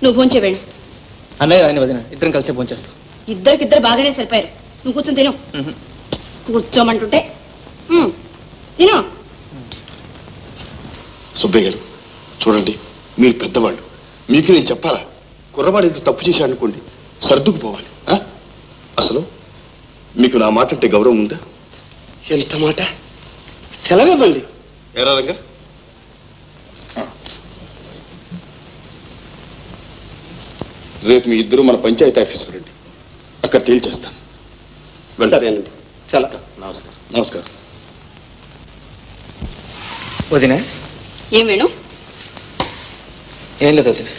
నువ్వు భోంచే వేణు. అన్నయ్య ఆయన వదిన ఇద్దరం కలిసి భోంచేస్తాం. ఇద్దరికిద్దరు బాగానే సరిపోయారు. నువ్వు కూర్చొని తిను. కూర్చోమంటుంటే తిను. సుబ్బయ్య గారు చూడండి, మీరు పెద్దవాళ్ళు, మీకు నేను చెప్పాలా? కుర్రవాడు ఏదో తప్పు చేశాడు అనుకోండి, సర్దుకుపోవాలి. అసలు మీకు నా మాట అంటే గౌరవం ఉందా? ఎంత మాట! సెలవివ్వండి. ఏరా రంగా, రేపు మీ ఇద్దరు మన పంచాయతీ ఆఫీసు రండి, అక్కడ తేల్చేస్తాను. వెళ్తారేనండి. సెలవు. నమస్కారం. నమస్కారం. వదిన ఏం వేణు? ఏం లేదు వదిన.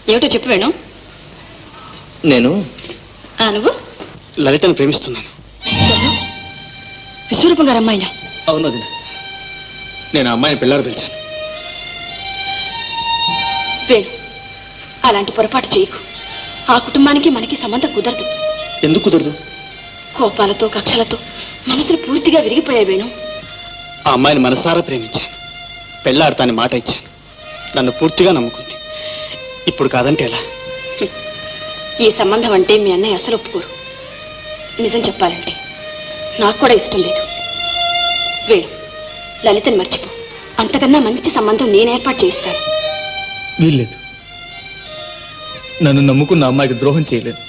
ఏమిటో చెప్పు వేణు. నేను నువ్వు లలితను ప్రేమిస్తున్నాను. విశ్వరూపం గారు అమ్మాయినా? అవును వదిన, నేను ఆ అమ్మాయిని పిల్లలు పిలిచాను. వేణు, అలాంటి పొరపాటు చేయకు. ఆ కుటుంబానికి మనకి సంబంధం కుదరదు. ఎందుకు కుదరదు? కోపాలతో కక్షలతో మనసులు పూర్తిగా విరిగిపోయాయి వేణు. ఆ అమ్మాయిని మనసారా ప్రేమించాను, పెళ్ళాడతాని మాట ఇచ్చాను. నన్ను పూర్తిగా నమ్ముకుంది. ఇప్పుడు కాదంటే ఎలా? ఈ సంబంధం అంటే మీ అన్నయ్య అసలు ఒప్పుకోరు. నిజం చెప్పాలంటే నాకు కూడా ఇష్టం లేదు. వేణు, లలితని మర్చిపో. అంతకన్నా మంచి సంబంధం నేను ఏర్పాటు చేయిస్తాను. వీల్లేదు. నన్ను నమ్ముకున్న అమ్మాయికి ద్రోహం చేయలేదు.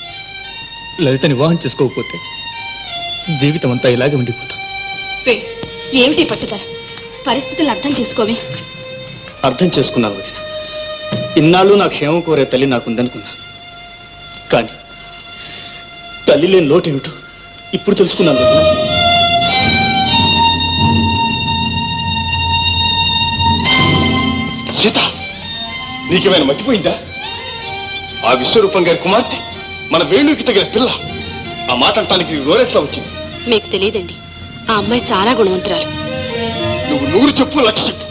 లలితని వివాహం చేసుకోకపోతే జీవితం అంతా ఇలాగే ఉండిపోతాం. వేణు, ఏమిటి పట్టుదల? పరిస్థితులను అర్థం చేసుకోవే. అర్థం చేసుకున్నాను వదిన. ఇన్నాళ్ళు నా క్షేమం కోరే తల్లి నాకుందనుకున్నాను. కానీ తల్లి లేని లోటేమిటో ఇప్పుడు తెలుసుకున్నాను వదిన. సీత, నీకేమైనా మర్చిపోయిందా? ఆ విశ్వరూపం గారి కుమార్తె మన వేణుకి తగిన పిల్ల. ఆ మాట అంటానికి నోరెట్లా వచ్చింది? మీకు తెలియదండి, ఆ అమ్మాయి చాలా గుణవంతురాలు. నువ్వు 100 చెప్పు, 1,00,000 చెప్పు,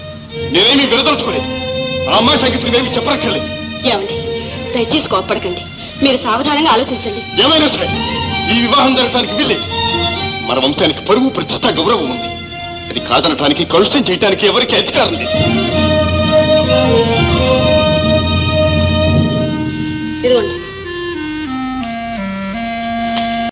నేనేమీ విరదలుచుకోలేదు. ఆ అమ్మాయి సంగీతం ఏమి చెప్పనక్కర్లేదు. ఏమండి, దయచేసి కోప్పడకండి. మీరు సావధానంగా ఆలోచించండి. ఏమైనా సరే ఈ వివాహం జరగడానికి వీల్లేదు. మన వంశానికి పరువు, ప్రతిష్ట, గౌరవం ఉంది. అది కాదనటానికి, కలుషితం చేయటానికి ఎవరికి అధికారం లేదు. ఇదిగోండి,